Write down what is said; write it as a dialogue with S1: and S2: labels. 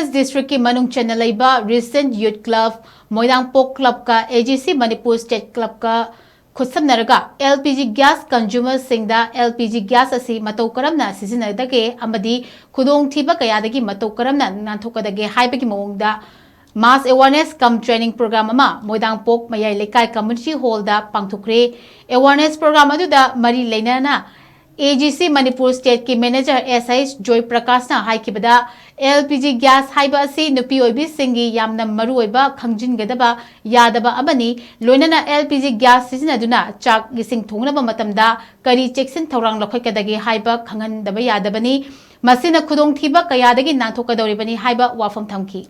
S1: West District की Manung Channa Leiba Recent Youth Club Moidangpok Club का Agc Manipur State Club का KHUTSAMNARAGA LPG gas consumer singda LPG gas asi MATOU KARMNA SIJINNADAGE AMADI KHUDONG THIBA KYADAGI MATOU KARMNA NAKTHOKKADAGE HAIBAGI mawongda Mass Awareness Cum Training Program ama Moidangpok MAYAI LEIKAI Community Hall da PANGTHOKRE Awareness Program aduda mari leinana AGC Manipur State ki Manager SI Joy Prakashna haikibada LPG gas haiba asi nupi oibi singi yamna maru oiba khangjingadaba yadaba amani loinana LPG gas sizinaduna chak gising thongnaba matamda kari cheksin thorang lokhakadagi haiba khanghandaba yadabani masina khudong thiba kayadagi nanthokadoribani haiba wafam thamki